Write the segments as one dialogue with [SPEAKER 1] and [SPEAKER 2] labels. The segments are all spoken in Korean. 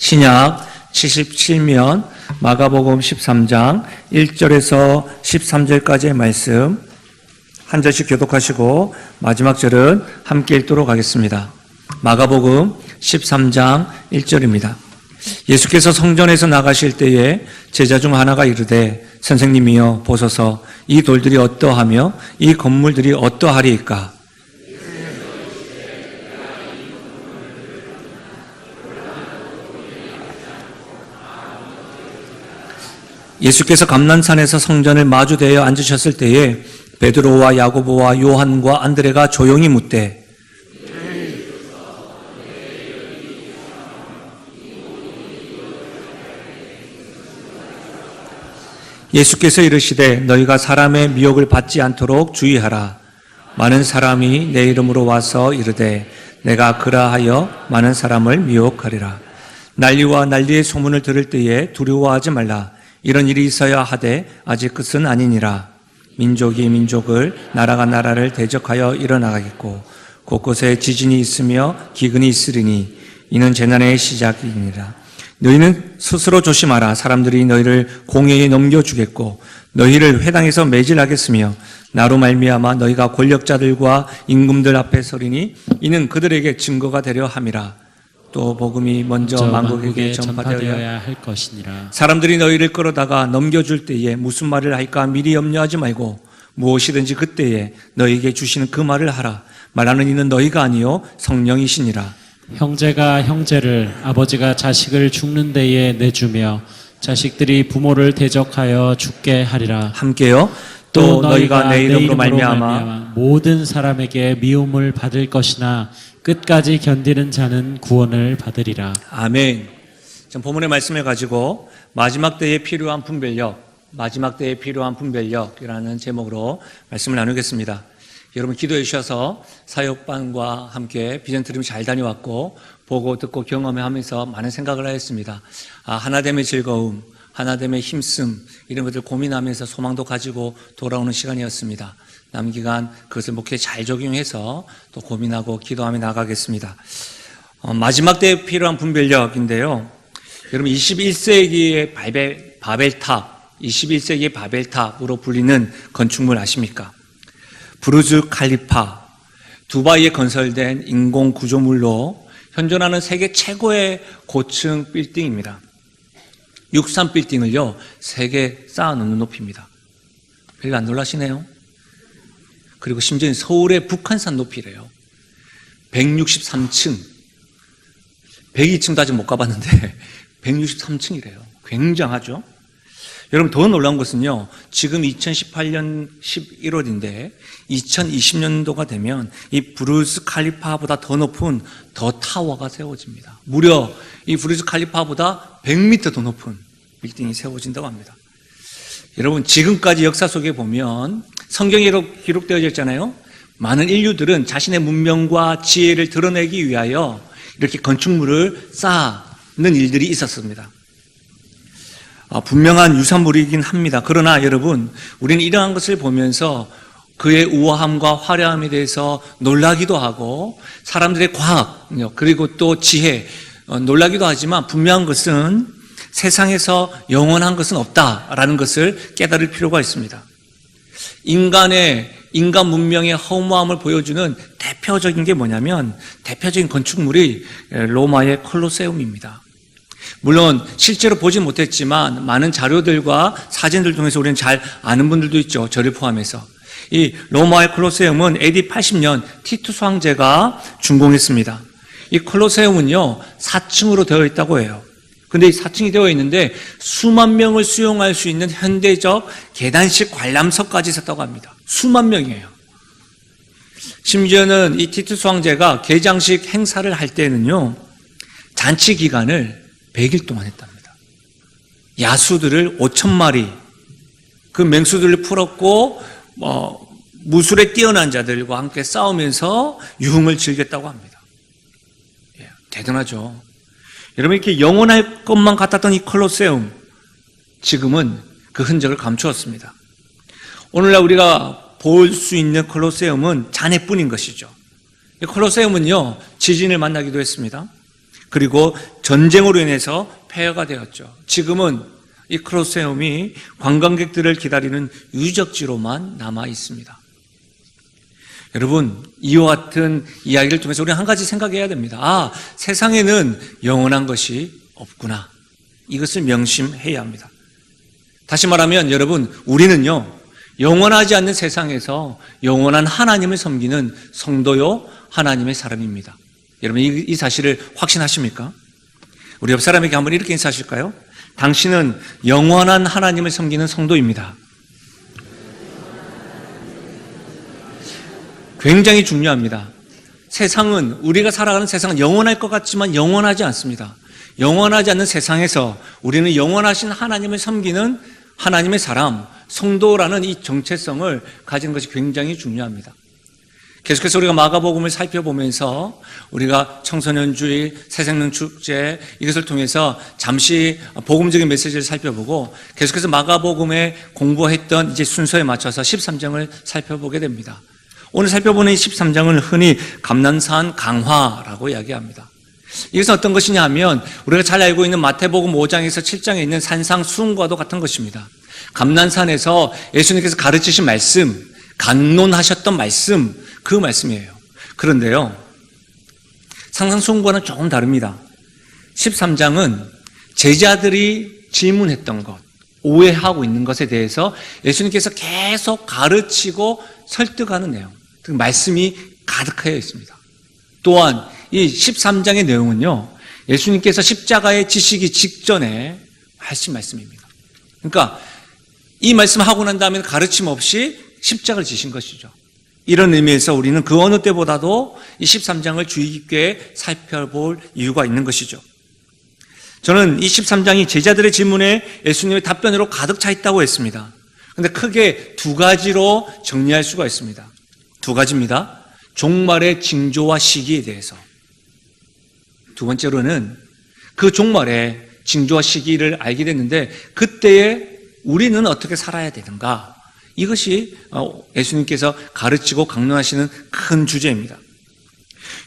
[SPEAKER 1] 신약 77면 마가복음 13장 1절에서 13절까지의 말씀 한 절씩 교독하시고 마지막 절은 함께 읽도록 하겠습니다. 마가복음 13장 1절입니다. 예수께서 성전에서 나가실 때에 제자 중 하나가 이르되 선생님이여 보소서 이 돌들이 어떠하며 이 건물들이 어떠하리이까? 예수께서 감난산에서 성전을 마주대어 앉으셨을 때에 베드로와 야고보와 요한과 안드레가 조용히 묻되 예수께서 이르시되 너희가 사람의 미혹을 받지 않도록 주의하라. 많은 사람이 내 이름으로 와서 이르되 내가 그라하여 많은 사람을 미혹하리라. 난리와 난리의 소문을 들을 때에 두려워하지 말라. 이런 일이 있어야 하되 아직 끝은 아니니라. 민족이 민족을 나라가 나라를 대적하여 일어나겠고 곳곳에 지진이 있으며 기근이 있으리니 이는 재난의 시작이니라. 너희는 스스로 조심하라. 사람들이 너희를 공회에 넘겨주겠고 너희를 회당에서 매질하겠으며 나로 말미암아 너희가 권력자들과 임금들 앞에 서리니 이는 그들에게 증거가 되려 함이라. 또 복음이 먼저 만국에게 전파되어야 할 것이니라. 사람들이 너희를 끌어다가 넘겨줄 때에 무슨 말을 할까 미리 염려하지 말고 무엇이든지 그때에 너희에게 주시는 그 말을 하라. 말하는 이는 너희가 아니요 성령이시니라.
[SPEAKER 2] 형제가 형제를 아버지가 자식을 죽는 데에 내주며 자식들이 부모를 대적하여 죽게 하리라.
[SPEAKER 1] 함께요. 또 너희가 내 이름으로 말미암아
[SPEAKER 2] 모든 사람에게 미움을 받을 것이나 끝까지 견디는 자는 구원을 받으리라.
[SPEAKER 1] 아멘. 전 본문의 말씀을 가지고 마지막 때에 필요한 분별력이라는 제목으로 말씀을 나누겠습니다. 여러분 기도해 주셔서 사역반과 함께 비전 트립 잘 다녀왔고 보고 듣고 경험하면서 많은 생각을 하였습니다. 하나됨의 즐거움, 하나됨의 힘씀 이런 것들 고민하면서 소망도 가지고 돌아오는 시간이었습니다. 남은 기간 그것을 목회에 잘 적용해서 또 고민하고 기도하며 나가겠습니다. 마지막 때에 필요한 분별력인데요. 여러분 21세기의 바벨탑, 21세기의 바벨탑으로 불리는 건축물 아십니까? 부르즈 칼리파, 두바이에 건설된 인공 구조물로 현존하는 세계 최고의 고층 빌딩입니다. 63빌딩을요 3개 쌓아놓는 높이입니다. 별로 안 놀라시네요? 그리고 심지어 서울의 북한산 높이래요. 163층. 102층도 아직 못 가봤는데 163층이래요. 굉장하죠? 여러분 더 놀라운 것은요. 지금 2018년 11월인데 2020년도가 되면 이 부르즈 칼리파보다 더 높은 더 타워가 세워집니다. 무려 이 부르즈 칼리파보다 100m 더 높은 빌딩이 세워진다고 합니다. 여러분 지금까지 역사 속에 보면 성경에 기록되어져 있잖아요. 많은 인류들은 자신의 문명과 지혜를 드러내기 위하여 이렇게 건축물을 쌓는 일들이 있었습니다. 분명한 유산물이긴 합니다. 그러나 여러분 우리는 이러한 것을 보면서 그의 우아함과 화려함에 대해서 놀라기도 하고 사람들의 과학 그리고 또 지혜 놀라기도 하지만 분명한 것은 세상에서 영원한 것은 없다라는 것을 깨달을 필요가 있습니다. 인간 문명의 허무함을 보여주는 대표적인 게 뭐냐면 대표적인 건축물이 로마의 콜로세움입니다. 물론 실제로 보진 못했지만 많은 자료들과 사진들 통해서 우리는 잘 아는 분들도 있죠. 저를 포함해서. 이 로마의 콜로세움은 AD 80년 티투스 황제가 준공했습니다. 이 콜로세움은요 4층으로 되어 있다고 해요. 근데 이 4층이 되어 있는데 수만 명을 수용할 수 있는 현대적 계단식 관람석까지 있었다고 합니다. 수만 명이에요. 심지어는 이 티투스 황제가 개장식 행사를 할 때는요 잔치 기간을 100일 동안 했답니다. 야수들을 5,000마리 그 맹수들을 풀었고 무술에 뛰어난 자들과 함께 싸우면서 유흥을 즐겼다고 합니다. 대단하죠. 여러분 이렇게 영원할 것만 같았던 이 콜로세움 지금은 그 흔적을 감추었습니다. 오늘날 우리가 볼 수 있는 콜로세움은 잔해뿐인 것이죠. 이 콜로세움은요 지진을 만나기도 했습니다. 그리고 전쟁으로 인해서 폐허가 되었죠. 지금은 이 콜로세움이 관광객들을 기다리는 유적지로만 남아 있습니다. 여러분, 이와 같은 이야기를 통해서 우리는 한 가지 생각해야 됩니다. 세상에는 영원한 것이 없구나. 이것을 명심해야 합니다. 다시 말하면 여러분, 우리는요, 영원하지 않는 세상에서 영원한 하나님을 섬기는 성도요, 하나님의 사람입니다. 여러분, 이 사실을 확신하십니까? 우리 옆 사람에게 한번 이렇게 인사하실까요? 당신은 영원한 하나님을 섬기는 성도입니다. 굉장히 중요합니다. 세상은, 우리가 살아가는 세상은 영원할 것 같지만 영원하지 않습니다. 영원하지 않는 세상에서 우리는 영원하신 하나님을 섬기는 하나님의 사람, 성도라는 이 정체성을 가지는 것이 굉장히 중요합니다. 계속해서 우리가 마가복음을 살펴보면서 우리가 청소년주일, 새생명축제 이것을 통해서 잠시 복음적인 메시지를 살펴보고 계속해서 마가복음에 공부했던 이제 순서에 맞춰서 13장을 살펴보게 됩니다. 오늘 살펴보는 이 13장은 흔히 감난산 강화라고 이야기합니다. 이것은 어떤 것이냐 하면 우리가 잘 알고 있는 마태복음 5장에서 7장에 있는 산상수훈과도 같은 것입니다. 감난산에서 예수님께서 가르치신 말씀, 간론하셨던 말씀, 그 말씀이에요. 그런데요, 산상수훈과는 조금 다릅니다. 13장은 제자들이 질문했던 것, 오해하고 있는 것에 대해서 예수님께서 계속 가르치고 설득하는 내용, 그 말씀이 가득하여 있습니다. 또한 이 13장의 내용은요, 예수님께서 십자가에 지시기 직전에 하신 말씀입니다. 그러니까 이 말씀을 하고 난 다음에 가르침 없이 십자가를 지신 것이죠. 이런 의미에서 우리는 그 어느 때보다도 이 13장을 주의 깊게 살펴볼 이유가 있는 것이죠. 저는 이 13장이 제자들의 질문에 예수님의 답변으로 가득 차 있다고 했습니다. 그런데 크게 두 가지로 정리할 수가 있습니다. 두 가지입니다. 종말의 징조와 시기에 대해서. 두 번째로는 그 종말의 징조와 시기를 알게 됐는데 그때에 우리는 어떻게 살아야 되는가? 이것이 예수님께서 가르치고 강론하시는 큰 주제입니다.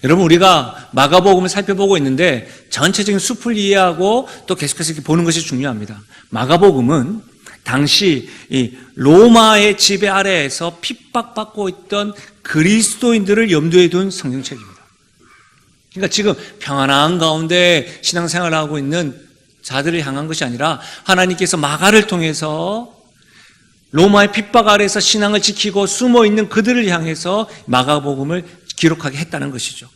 [SPEAKER 1] 여러분, 우리가 마가복음을 살펴보고 있는데 전체적인 숲을 이해하고 또 계속해서 이렇게 보는 것이 중요합니다. 마가복음은 당시 이 로마의 지배 아래에서 핍박받고 있던 그리스도인들을 염두에 둔 성경책입니다. 그러니까 지금 평안한 가운데 신앙생활을 하고 있는 자들을 향한 것이 아니라 하나님께서 마가를 통해서 로마의 핍박 아래에서 신앙을 지키고 숨어있는 그들을 향해서 마가복음을 기록하게 했다는 것이죠.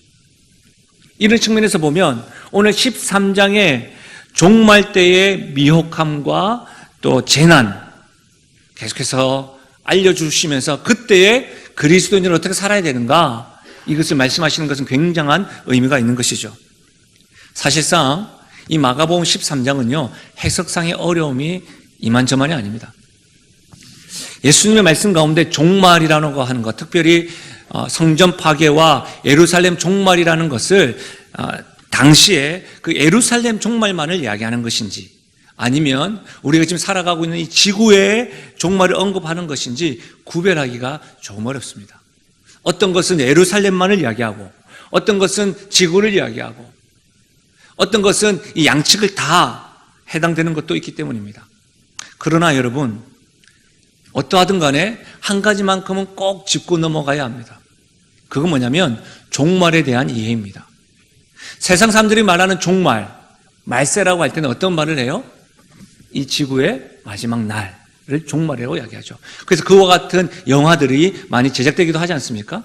[SPEAKER 1] 이런 측면에서 보면 오늘 13장의 종말 때의 미혹함과 또 재난 계속해서 알려주시면서 그때의 그리스도인들은 어떻게 살아야 되는가, 이것을 말씀하시는 것은 굉장한 의미가 있는 것이죠. 사실상 이 마가복음 13장은요, 해석상의 어려움이 이만저만이 아닙니다. 예수님의 말씀 가운데 종말이라는 거 하는 것, 특별히 성전 파괴와 예루살렘 종말이라는 것을 당시에 그 예루살렘 종말만을 이야기하는 것인지 아니면 우리가 지금 살아가고 있는 이 지구의 종말을 언급하는 것인지 구별하기가 조금 어렵습니다. 어떤 것은 예루살렘만을 이야기하고 어떤 것은 지구를 이야기하고 어떤 것은 이 양측을 다 해당되는 것도 있기 때문입니다. 그러나 여러분, 어떠하든 간에 한 가지만큼은 꼭 짚고 넘어가야 합니다. 그건 뭐냐면 종말에 대한 이해입니다. 세상 사람들이 말하는 종말, 말세라고 할 때는 어떤 말을 해요? 이 지구의 마지막 날을 종말이라고 이야기하죠. 그래서 그와 같은 영화들이 많이 제작되기도 하지 않습니까?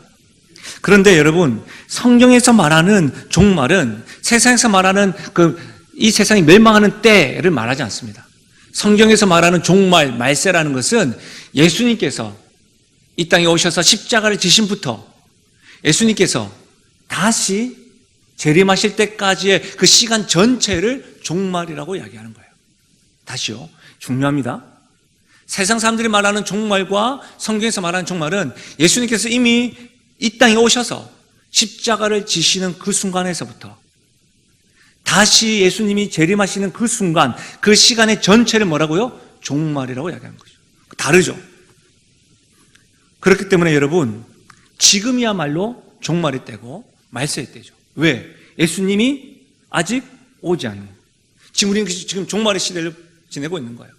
[SPEAKER 1] 그런데 여러분, 성경에서 말하는 종말은 세상에서 말하는 이 세상이 멸망하는 때를 말하지 않습니다. 성경에서 말하는 종말, 말세라는 것은 예수님께서 이 땅에 오셔서 십자가를 지심부터 예수님께서 다시 재림하실 때까지의 그 시간 전체를 종말이라고 이야기하는 거예요. 다시요, 중요합니다. 세상 사람들이 말하는 종말과 성경에서 말하는 종말은 예수님께서 이미 이 땅에 오셔서 십자가를 지시는 그 순간에서부터 다시 예수님이 재림하시는 그 순간, 그 시간의 전체를 뭐라고요? 종말이라고 이야기하는 거죠. 다르죠. 그렇기 때문에 여러분, 지금이야말로 종말의 때고 말세의 때죠. 왜? 예수님이 아직 오지 않는. 지금 우리는 지금 종말의 시대를 지내고 있는 거예요.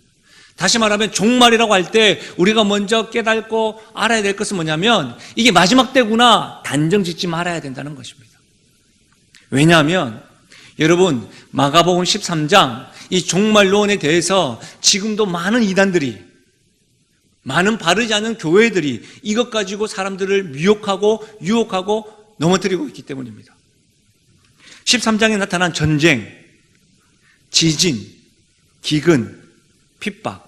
[SPEAKER 1] 다시 말하면 종말이라고 할 때 우리가 먼저 깨닫고 알아야 될 것은 뭐냐면 이게 마지막 때구나 단정 짓지 말아야 된다는 것입니다. 왜냐하면 여러분 마가복음 13장 이 종말론에 대해서 지금도 많은 이단들이, 많은 바르지 않은 교회들이 이것 가지고 사람들을 미혹하고 유혹하고 넘어뜨리고 있기 때문입니다. 13장에 나타난 전쟁, 지진, 기근, 핍박,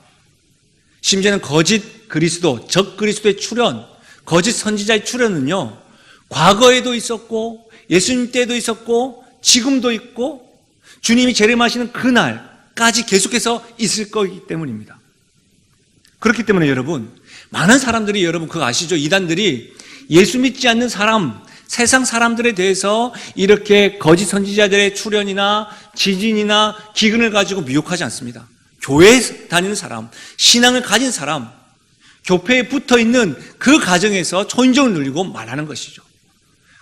[SPEAKER 1] 심지어는 거짓 그리스도, 적 그리스도의 출현, 거짓 선지자의 출현은요, 과거에도 있었고 예수님 때도 있었고 지금도 있고 주님이 재림하시는 그날까지 계속해서 있을 거기 때문입니다. 그렇기 때문에 여러분, 많은 사람들이, 여러분 그거 아시죠? 이단들이 예수 믿지 않는 사람, 세상 사람들에 대해서 이렇게 거짓 선지자들의 출현이나 지진이나 기근을 가지고 미혹하지 않습니다. 교회에 다니는 사람, 신앙을 가진 사람, 교회에 붙어있는 그 가정에서 천정을 누리고 말하는 것이죠.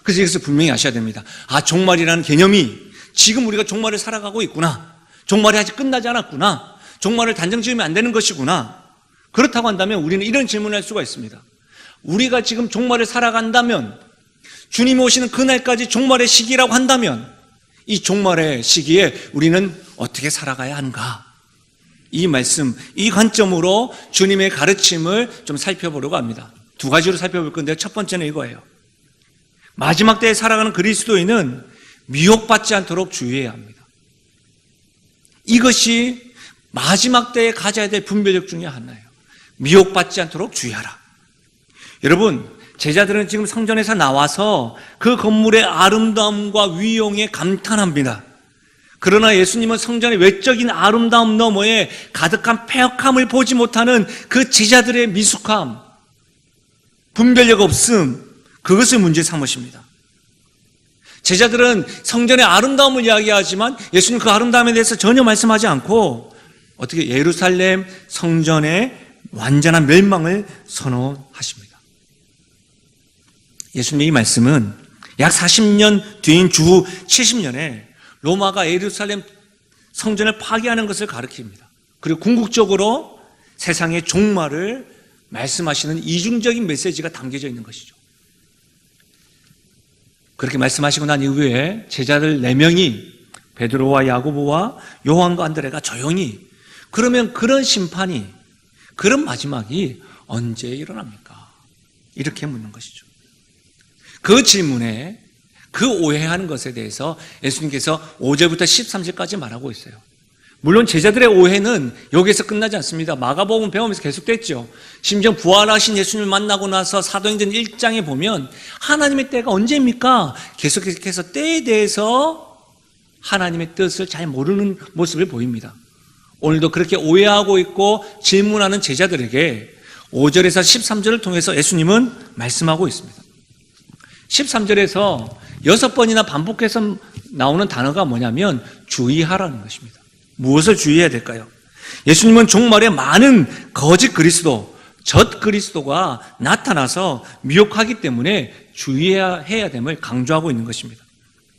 [SPEAKER 1] 그래서 여기서 분명히 아셔야 됩니다. 아, 종말이라는 개념이 지금 우리가 종말을 살아가고 있구나. 종말이 아직 끝나지 않았구나. 종말을 단정 지으면 안 되는 것이구나. 그렇다고 한다면 우리는 이런 질문을 할 수가 있습니다. 우리가 지금 종말을 살아간다면, 주님이 오시는 그날까지 종말의 시기라고 한다면 이 종말의 시기에 우리는 어떻게 살아가야 하는가? 이 말씀, 이 관점으로 주님의 가르침을 좀 살펴보려고 합니다. 두 가지로 살펴볼 건데요. 첫 번째는 이거예요. 마지막 때에 살아가는 그리스도인은 미혹받지 않도록 주의해야 합니다. 이것이 마지막 때에 가져야 될 분별력 중에 하나예요. 미혹받지 않도록 주의하라. 여러분, 제자들은 지금 성전에서 나와서 그 건물의 아름다움과 위용에 감탄합니다. 그러나 예수님은 성전의 외적인 아름다움 너머에 가득한 패역함을 보지 못하는 그 제자들의 미숙함, 분별력 없음, 그것을 문제 삼으십니다. 제자들은 성전의 아름다움을 이야기하지만 예수님 그 아름다움에 대해서 전혀 말씀하지 않고 어떻게 예루살렘 성전의 완전한 멸망을 선언하십니다. 예수님의 이 말씀은 약 40년 뒤인 주후 70년에 로마가 예루살렘 성전을 파괴하는 것을 가리킵니다. 그리고 궁극적으로 세상의 종말을 말씀하시는 이중적인 메시지가 담겨져 있는 것이죠. 그렇게 말씀하시고 난 이후에 제자들 4명이 베드로와 야고보와 요한과 안드레가 조용히, 그러면 그런 심판이, 그런 마지막이 언제 일어납니까? 이렇게 묻는 것이죠. 그 질문에, 그 오해하는 것에 대해서 예수님께서 5절부터 13절까지 말하고 있어요. 물론 제자들의 오해는 여기에서 끝나지 않습니다. 마가복음 배우면서 계속됐죠. 심지어 부활하신 예수님을 만나고 나서 사도행전 1장에 보면 하나님의 때가 언제입니까? 계속해서 때에 대해서 하나님의 뜻을 잘 모르는 모습을 보입니다. 오늘도 그렇게 오해하고 있고 질문하는 제자들에게 5절에서 13절을 통해서 예수님은 말씀하고 있습니다. 13절에서 6번이나 반복해서 나오는 단어가 뭐냐면 주의하라는 것입니다. 무엇을 주의해야 될까요? 예수님은 종말에 많은 거짓 그리스도, 젖 그리스도가 나타나서 미혹하기 때문에 주의해야 됨을 강조하고 있는 것입니다.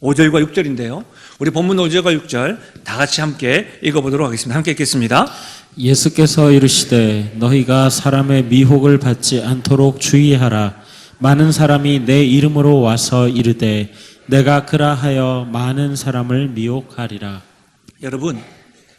[SPEAKER 1] 5절과 6절인데요. 우리 본문 5절과 6절 다 같이 함께 읽어보도록 하겠습니다. 함께 읽겠습니다.
[SPEAKER 2] 예수께서 이르시되 너희가 사람의 미혹을 받지 않도록 주의하라. 많은 사람이 내 이름으로 와서 이르되 내가 그라하여 많은 사람을 미혹하리라.
[SPEAKER 1] 여러분,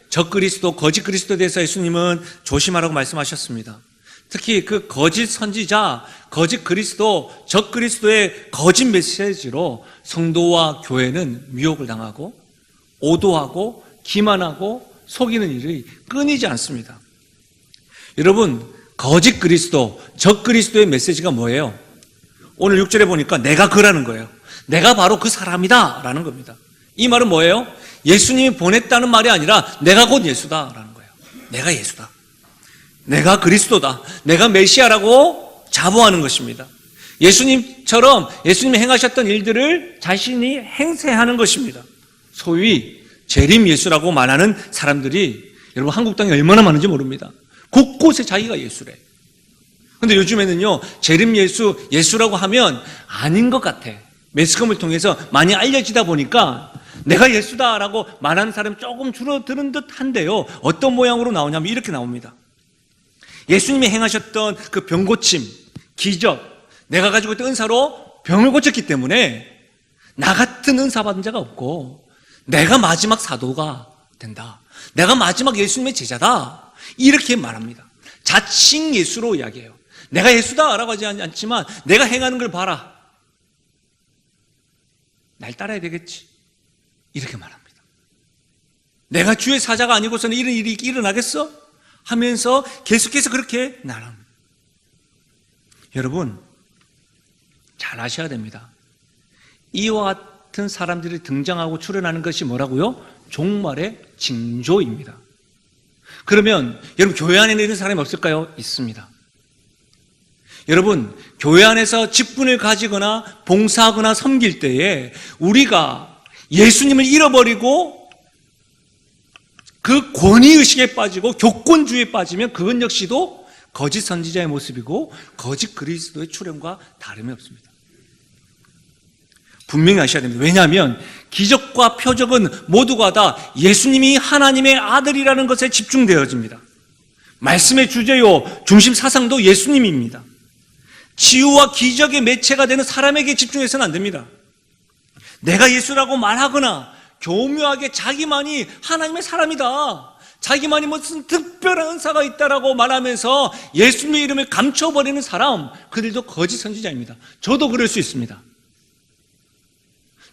[SPEAKER 1] 적 그리스도, 거짓 그리스도에 대해서 예수님은 조심하라고 말씀하셨습니다. 특히 그 거짓 선지자, 거짓 그리스도, 적 그리스도의 거짓 메시지로 성도와 교회는 미혹을 당하고 오도하고 기만하고 속이는 일이 끊이지 않습니다. 여러분, 거짓 그리스도, 적 그리스도의 메시지가 뭐예요? 오늘 6절에 보니까 내가 그라는 거예요. 내가 바로 그 사람이다 라는 겁니다. 이 말은 뭐예요? 예수님이 보냈다는 말이 아니라 내가 곧 예수다라는 거예요. 내가 예수다. 내가 그리스도다. 내가 메시아라고 자부하는 것입니다. 예수님처럼 예수님이 행하셨던 일들을 자신이 행세하는 것입니다. 소위 재림 예수라고 말하는 사람들이 여러분 한국 땅에 얼마나 많은지 모릅니다. 곳곳에 자기가 예수래. 근데 요즘에는요, 재림 예수라고 하면 아닌 것 같아. 매스컴을 통해서 많이 알려지다 보니까 내가 예수다라고 말하는 사람이 조금 줄어드는 듯 한데요. 어떤 모양으로 나오냐면 이렇게 나옵니다. 예수님이 행하셨던 그 병고침, 기적, 내가 가지고 있던 은사로 병을 고쳤기 때문에 나 같은 은사 받은 자가 없고 내가 마지막 사도가 된다. 내가 마지막 예수님의 제자다. 이렇게 말합니다. 자칭 예수로 이야기해요. 내가 예수다라고 하지 않지만 내가 행하는 걸 봐라. 날 따라야 되겠지. 이렇게 말합니다. 내가 주의 사자가 아니고서는 이런 일이 일어나겠어? 하면서 계속해서 그렇게 말합니다. 여러분, 잘 아셔야 됩니다. 이와 같은 사람들이 등장하고 출현하는 것이 뭐라고요? 종말의 징조입니다. 그러면 여러분, 교회 안에는 이런 사람이 없을까요? 있습니다. 여러분, 교회 안에서 직분을 가지거나 봉사하거나 섬길 때에 우리가 예수님을 잃어버리고 그 권위의식에 빠지고 교권주의에 빠지면 그건 역시도 거짓 선지자의 모습이고 거짓 그리스도의 출현과 다름이 없습니다. 분명히 아셔야 됩니다. 왜냐하면 기적과 표적은 모두가 다 예수님이 하나님의 아들이라는 것에 집중되어집니다. 말씀의 주제요, 중심 사상도 예수님입니다. 치유와 기적의 매체가 되는 사람에게 집중해서는 안 됩니다. 내가 예수라고 말하거나 교묘하게 자기만이 하나님의 사람이다, 자기만이 무슨 특별한 은사가 있다라고 말하면서 예수님의 이름을 감춰버리는 사람, 그들도 거짓 선지자입니다. 저도 그럴 수 있습니다.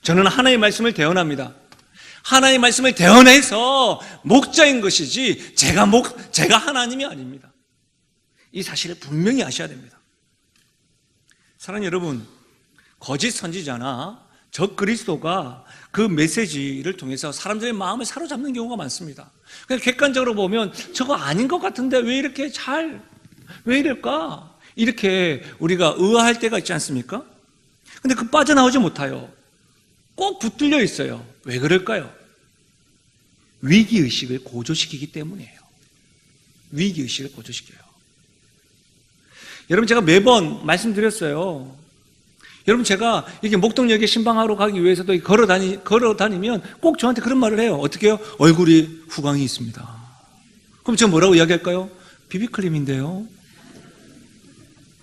[SPEAKER 1] 저는 하나님의 말씀을 대언합니다. 하나님의 말씀을 대언해서 목자인 것이지 제가 하나님이 아닙니다. 이 사실을 분명히 아셔야 됩니다. 사랑하는 여러분, 거짓 선지자나 적 그리스도가 그 메시지를 통해서 사람들의 마음을 사로잡는 경우가 많습니다. 그냥 객관적으로 보면 저거 아닌 것 같은데 왜 이럴까? 이렇게 우리가 의아할 때가 있지 않습니까? 근데 그 빠져나오지 못해요. 꼭 붙들려 있어요. 왜 그럴까요? 위기의식을 고조시키기 때문이에요. 위기의식을 고조시켜요. 여러분, 제가 매번 말씀드렸어요. 여러분, 제가 이렇게 목동역에 신방하러 가기 위해서도 걸어 다니면 꼭 저한테 그런 말을 해요. 어떻게 해요? 얼굴이 후광이 있습니다. 그럼 제가 뭐라고 이야기할까요? 비비크림인데요.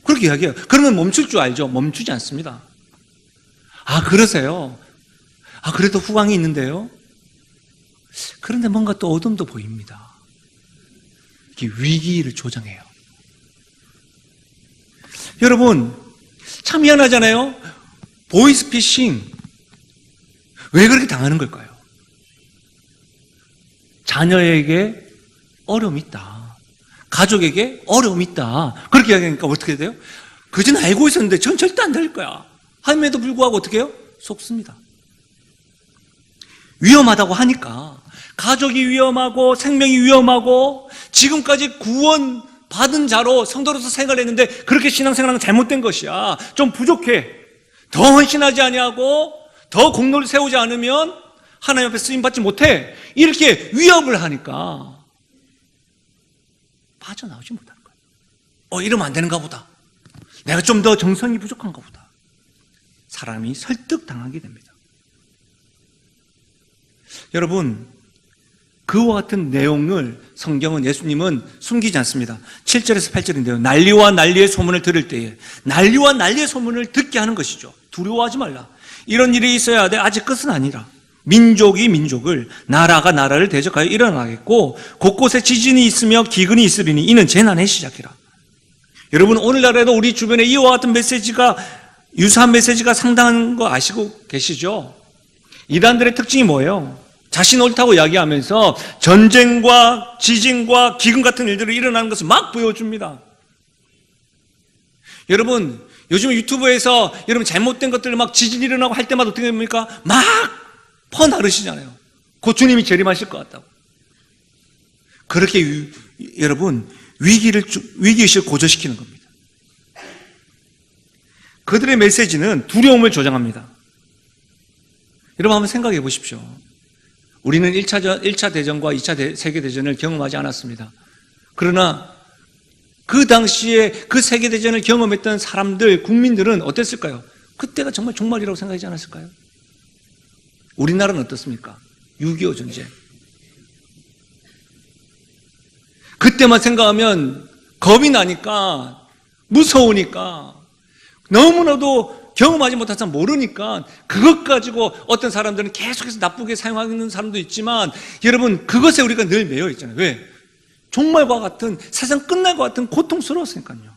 [SPEAKER 1] 그렇게 이야기해요. 그러면 멈출 줄 알죠? 멈추지 않습니다. 아, 그러세요? 아, 그래도 후광이 있는데요? 그런데 뭔가 또 어둠도 보입니다. 이렇게 위기를 조장해요. 여러분, 참 미안하잖아요. 보이스피싱, 왜 그렇게 당하는 걸까요? 자녀에게 어려움이 있다, 가족에게 어려움이 있다, 그렇게 이야기하니까 어떻게 돼요? 그전 알고 있었는데 전 절대 안 될 거야 함에도 불구하고 어떻게 해요? 속습니다. 위험하다고 하니까, 가족이 위험하고 생명이 위험하고 지금까지 구원 받은 자로 성도로서 생활했는데 그렇게 신앙생활은 잘못된 것이야, 좀 부족해, 더 헌신하지 아니하고 더 공로를 세우지 않으면 하나님 앞에 쓰임받지 못해, 이렇게 위협을 하니까 빠져나오지 못하는 거예요. 이러면 안 되는가 보다, 내가 좀 더 정성이 부족한가 보다, 사람이 설득당하게 됩니다. 여러분, 그와 같은 내용을 성경은, 예수님은 숨기지 않습니다. 7절에서 8절인데요. 난리와 난리의 소문을 들을 때에, 난리와 난리의 소문을 듣게 하는 것이죠. 두려워하지 말라. 이런 일이 있어야 돼. 아직 끝은 아니라. 민족이 민족을, 나라가 나라를 대적하여 일어나겠고 곳곳에 지진이 있으며 기근이 있으리니 이는 재난의 시작이라. 여러분, 오늘날에도 우리 주변에 이와 같은 메시지가, 유사한 메시지가 상당한 거 아시고 계시죠? 이단들의 특징이 뭐예요? 자신 옳다고 이야기하면서 전쟁과 지진과 기근 같은 일들이 일어나는 것을 막 보여줍니다. 여러분, 요즘 유튜브에서 여러분 잘못된 것들을 막 지진 일어나고 할 때마다 어떻게 됩니까? 막 퍼나르시잖아요. 곧 주님이 재림하실 것 같다고. 그렇게 여러분, 위기의식을 고조시키는 겁니다. 그들의 메시지는 두려움을 조장합니다. 여러분, 한번 생각해 보십시오. 우리는 1차 대전과 2차 세계대전을 경험하지 않았습니다. 그러나 그 당시에 그 세계대전을 경험했던 사람들, 국민들은 어땠을까요? 그때가 정말 종말이라고 생각하지 않았을까요? 우리나라는 어떻습니까? 6.25 전쟁. 그때만 생각하면 겁이 나니까, 무서우니까, 너무나도 경험하지 못한 사람 모르니까 그것 가지고 어떤 사람들은 계속해서 나쁘게 사용하는 사람도 있지만, 여러분, 그것에 우리가 늘 매여 있잖아요. 왜? 종말과 같은, 세상 끝날 것 같은 고통스러웠으니까요.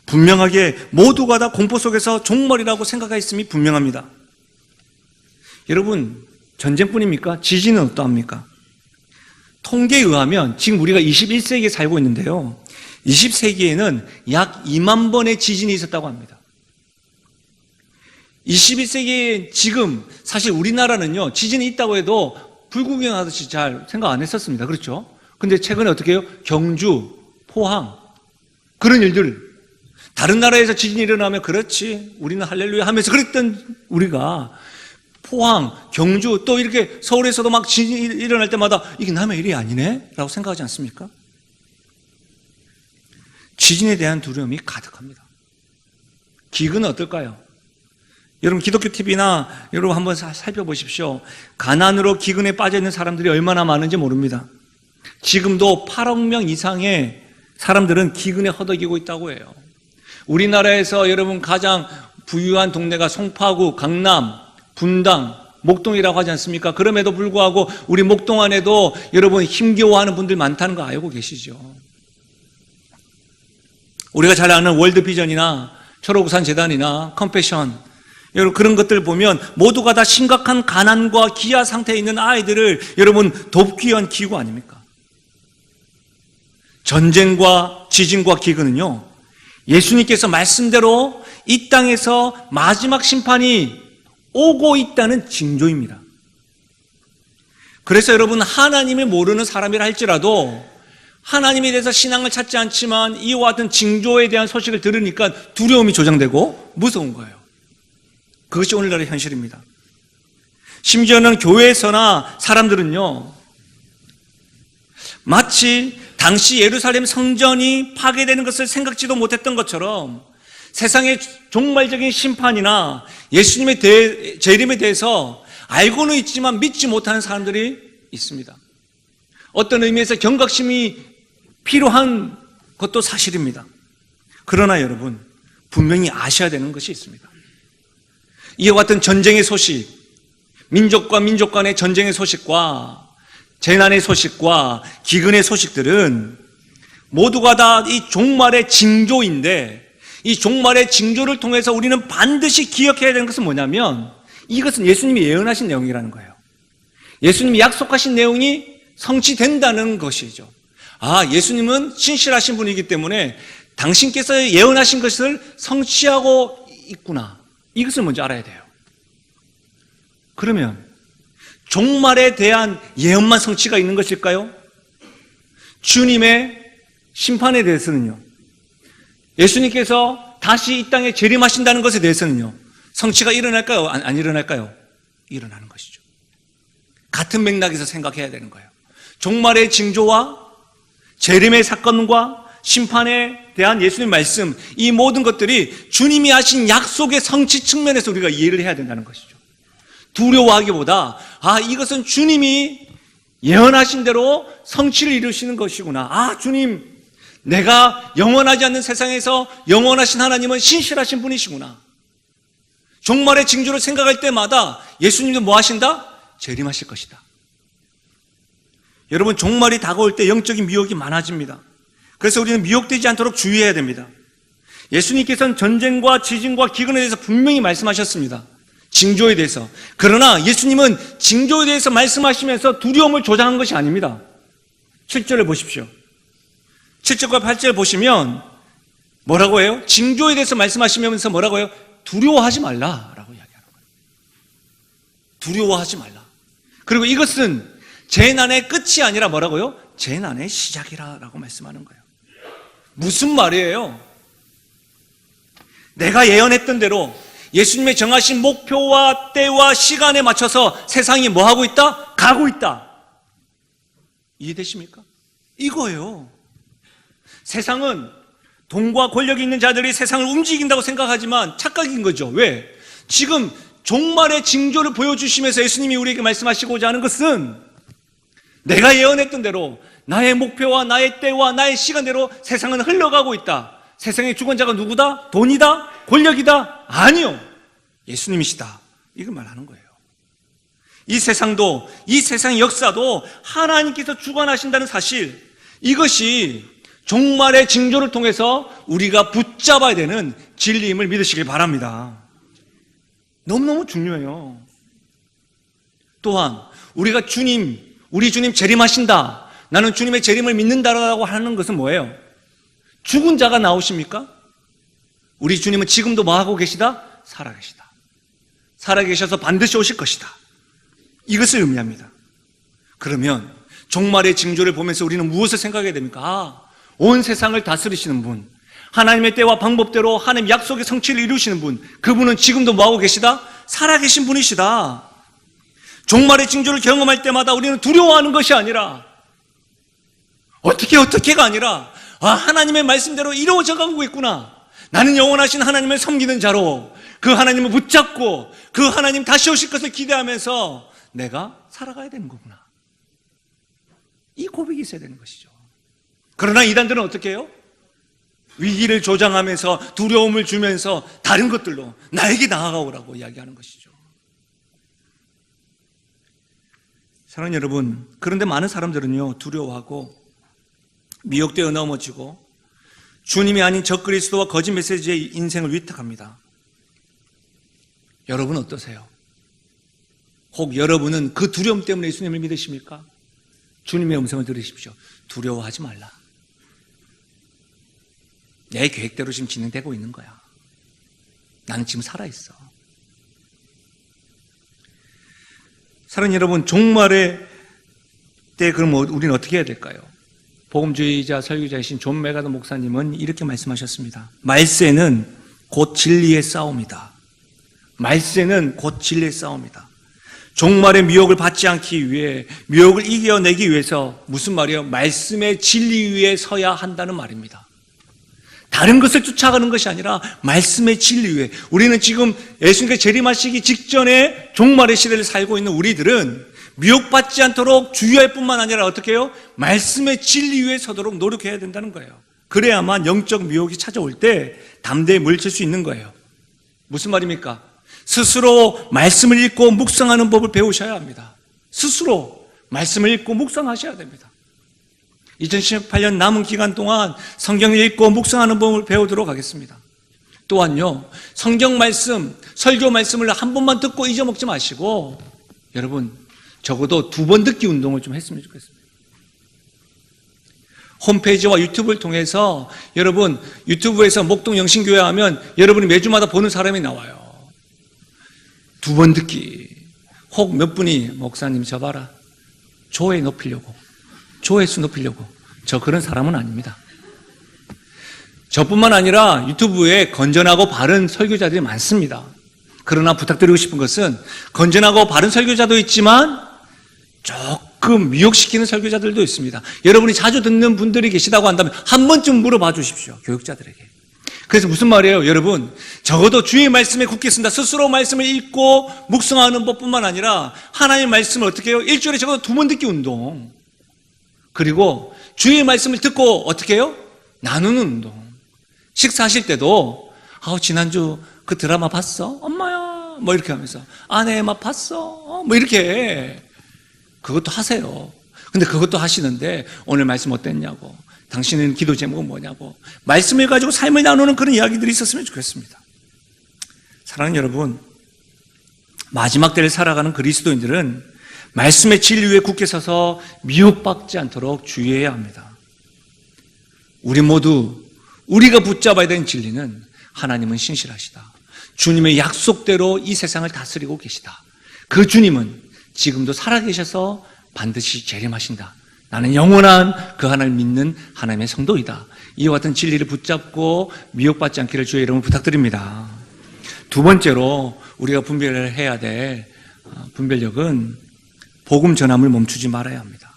[SPEAKER 1] 분명하게 모두가 다 공포 속에서 종말이라고 생각했음이 분명합니다. 여러분, 전쟁뿐입니까? 지진은 어떠합니까? 통계에 의하면 지금 우리가 21세기에 살고 있는데요, 20세기에는 약 2만 번의 지진이 있었다고 합니다. 21세기에 지금 사실 우리나라는요, 지진이 있다고 해도 불구경하듯이 잘 생각 안 했었습니다. 그렇죠? 근데 최근에 어떻게 해요? 경주, 포항, 그런 일들, 다른 나라에서 지진이 일어나면 그렇지, 우리는 할렐루야 하면서 그랬던 우리가 포항, 경주, 또 이렇게 서울에서도 막 지진이 일어날 때마다 이게 남의 일이 아니네? 라고 생각하지 않습니까? 지진에 대한 두려움이 가득합니다. 기근은 어떨까요? 여러분, 기독교 TV나 여러분 한번 살펴보십시오. 가난으로 기근에 빠져 있는 사람들이 얼마나 많은지 모릅니다. 지금도 8억 명 이상의 사람들은 기근에 허덕이고 있다고 해요. 우리나라에서 여러분 가장 부유한 동네가 송파구, 강남, 분당, 목동이라고 하지 않습니까? 그럼에도 불구하고 우리 목동 안에도 여러분 힘겨워하는 분들 많다는 거 알고 계시죠? 우리가 잘 아는 월드비전이나 철호구산 재단이나 컴패션, 여러분 그런 것들 보면 모두가 다 심각한 가난과 기아 상태에 있는 아이들을 여러분 돕기 위한 기구 아닙니까? 전쟁과 지진과 기근은요, 예수님께서 말씀대로 이 땅에서 마지막 심판이 오고 있다는 징조입니다. 그래서 여러분, 하나님을 모르는 사람이라 할지라도 하나님에 대해서 신앙을 찾지 않지만 이와 같은 징조에 대한 소식을 들으니까 두려움이 조장되고 무서운 거예요. 그것이 오늘날의 현실입니다. 심지어는 교회에서나 사람들은요, 마치 당시 예루살렘 성전이 파괴되는 것을 생각지도 못했던 것처럼 세상의 종말적인 심판이나 예수님의 재림에 대해서 알고는 있지만 믿지 못하는 사람들이 있습니다. 어떤 의미에서 경각심이 필요한 것도 사실입니다. 그러나 여러분, 분명히 아셔야 되는 것이 있습니다. 이와 같은 전쟁의 소식, 민족과 민족 간의 전쟁의 소식과 재난의 소식과 기근의 소식들은 모두가 다 이 종말의 징조인데, 이 종말의 징조를 통해서 우리는 반드시 기억해야 되는 것은 뭐냐면, 이것은 예수님이 예언하신 내용이라는 거예요. 예수님이 약속하신 내용이 성취된다는 것이죠. 아, 예수님은 신실하신 분이기 때문에 당신께서 예언하신 것을 성취하고 있구나, 이것을 먼저 알아야 돼요. 그러면 종말에 대한 예언만 성취가 있는 것일까요? 주님의 심판에 대해서는요, 예수님께서 다시 이 땅에 재림하신다는 것에 대해서는요, 성취가 일어날까요? 안 일어날까요? 일어나는 것이죠. 같은 맥락에서 생각해야 되는 거예요. 종말의 징조와 재림의 사건과 심판에 대한 예수님의 말씀, 이 모든 것들이 주님이 하신 약속의 성취 측면에서 우리가 이해를 해야 된다는 것이죠. 두려워하기보다, 아, 이것은 주님이 예언하신 대로 성취를 이루시는 것이구나. 아, 주님, 내가 영원하지 않는 세상에서 영원하신 하나님은 신실하신 분이시구나. 종말의 징조를 생각할 때마다 예수님도 뭐 하신다? 재림하실 것이다. 여러분, 종말이 다가올 때 영적인 미혹이 많아집니다. 그래서 우리는 미혹되지 않도록 주의해야 됩니다. 예수님께서는 전쟁과 지진과 기근에 대해서 분명히 말씀하셨습니다. 징조에 대해서. 그러나 예수님은 징조에 대해서 말씀하시면서 두려움을 조장한 것이 아닙니다. 7절을 보십시오. 7절과 8절 보시면 뭐라고 해요? 징조에 대해서 말씀하시면서 뭐라고 해요? 두려워하지 말라라고 이야기하는 거예요. 두려워하지 말라. 그리고 이것은 재난의 끝이 아니라 뭐라고요? 재난의 시작이라고 말씀하는 거예요. 무슨 말이에요? 내가 예언했던 대로 예수님의 정하신 목표와 때와 시간에 맞춰서 세상이 뭐 하고 있다? 가고 있다. 이해되십니까? 이거예요. 세상은 돈과 권력이 있는 자들이 세상을 움직인다고 생각하지만 착각인 거죠. 왜? 지금 종말의 징조를 보여주시면서 예수님이 우리에게 말씀하시고자 하는 것은 내가 예언했던 대로 나의 목표와 나의 때와 나의 시간대로 세상은 흘러가고 있다. 세상의 주권자가 누구다? 돈이다? 권력이다? 아니요. 예수님이시다. 이걸 말하는 거예요. 이 세상도, 이 세상의 역사도 하나님께서 주관하신다는 사실, 이것이 종말의 징조를 통해서 우리가 붙잡아야 되는 진리임을 믿으시길 바랍니다. 너무너무 중요해요. 또한 우리가 우리 주님 재림하신다, 나는 주님의 재림을 믿는다라고 하는 것은 뭐예요? 죽은 자가 나오십니까? 우리 주님은 지금도 뭐 하고 계시다? 살아계시다. 살아계셔서 반드시 오실 것이다. 이것을 의미합니다. 그러면 종말의 징조를 보면서 우리는 무엇을 생각해야 됩니까? 온 세상을 다스리시는 분, 하나님의 때와 방법대로 하나님 약속의 성취를 이루시는 분, 그분은 지금도 뭐하고 계시다? 살아계신 분이시다. 종말의 징조를 경험할 때마다 우리는 두려워하는 것이 아니라 어떻게가 아니라 하나님의 말씀대로 이루어져 가고 있구나. 나는 영원하신 하나님을 섬기는 자로 그 하나님을 붙잡고 그 하나님 다시 오실 것을 기대하면서 내가 살아가야 되는 거구나. 이 고백이 있어야 되는 것이죠. 그러나 이단들은 어떻게 해요? 위기를 조장하면서 두려움을 주면서 다른 것들로 나에게 나아가오라고 이야기하는 것이죠. 사랑하는 여러분, 그런데 많은 사람들은요, 두려워하고 미혹되어 넘어지고 주님이 아닌 적그리스도와 거짓 메시지의 인생을 위탁합니다. 여러분 어떠세요? 혹 여러분은 그 두려움 때문에 예수님을 믿으십니까? 주님의 음성을 들으십시오. 두려워하지 말라. 내 계획대로 지금 진행되고 있는 거야. 나는 지금 살아있어. 사랑하는 여러분, 종말의 때 그럼 우리는 어떻게 해야 될까요? 복음주의자 설교자이신 존 메가더 목사님은 이렇게 말씀하셨습니다. 말세는 곧 진리의 싸움이다. 말세는 곧 진리의 싸움이다. 종말의 미혹을 받지 않기 위해, 미혹을 이겨내기 위해서 무슨 말이에요? 말씀의 진리 위에 서야 한다는 말입니다. 다른 것을 쫓아가는 것이 아니라 말씀의 진리 위에. 우리는 지금 예수님께서 재림하시기 직전에 종말의 시대를 살고 있는 우리들은 미혹받지 않도록 주의할 뿐만 아니라 어떻게 해요? 말씀의 진리 위에 서도록 노력해야 된다는 거예요. 그래야만 영적 미혹이 찾아올 때 담대히 물칠 수 있는 거예요. 무슨 말입니까? 스스로 말씀을 읽고 묵상하는 법을 배우셔야 합니다. 스스로 말씀을 읽고 묵상하셔야 됩니다. 2018년 남은 기간 동안 성경을 읽고 묵상하는 법을 배우도록 하겠습니다. 또한요, 성경 말씀, 설교 말씀을 한 번만 듣고 잊어먹지 마시고 여러분 적어도 2번 듣기 운동을 좀 했으면 좋겠습니다. 홈페이지와 유튜브를 통해서 여러분 유튜브에서 목동 영신교회 하면 여러분이 매주마다 보는 사람이 나와요. 2번 듣기. 혹 몇 분이 목사님 저 봐라, 조회 높이려고, 조회수 높이려고. 저 그런 사람은 아닙니다. 저뿐만 아니라 유튜브에 건전하고 바른 설교자들이 많습니다. 그러나 부탁드리고 싶은 것은 건전하고 바른 설교자도 있지만 조금 미혹시키는 설교자들도 있습니다. 여러분이 자주 듣는 분들이 계시다고 한다면 한 번쯤 물어봐 주십시오. 교육자들에게. 그래서 무슨 말이에요? 여러분, 적어도 주의 말씀에 굳게 쓴다. 스스로 말씀을 읽고 묵상하는 법뿐만 아니라 하나님의 말씀을 어떻게 해요? 일주일에 적어도 2번 듣기 운동. 그리고 주의 말씀을 듣고 어떻게 해요? 나누는 운동. 식사하실 때도 지난주 그 드라마 봤어? 엄마야. 뭐 이렇게 하면서 아내 맛 봤어? 뭐 이렇게. 그것도 하세요. 근데 그것도 하시는데 오늘 말씀 어땠냐고, 당신은 기도 제목은 뭐냐고, 말씀을 가지고 삶을 나누는 그런 이야기들이 있었으면 좋겠습니다. 사랑하는 여러분, 마지막 때를 살아가는 그리스도인들은 말씀의 진리 위에 굳게 서서 미혹받지 않도록 주의해야 합니다. 우리 모두 우리가 붙잡아야 되는 진리는 하나님은 신실하시다. 주님의 약속대로 이 세상을 다스리고 계시다. 그 주님은 지금도 살아계셔서 반드시 재림하신다. 나는 영원한 그 하나님을 믿는 하나님의 성도이다. 이와 같은 진리를 붙잡고 미혹받지 않기를 주의 이름으로 부탁드립니다. 2번째로 우리가 분별해야 될 분별력은 복음 전함을 멈추지 말아야 합니다.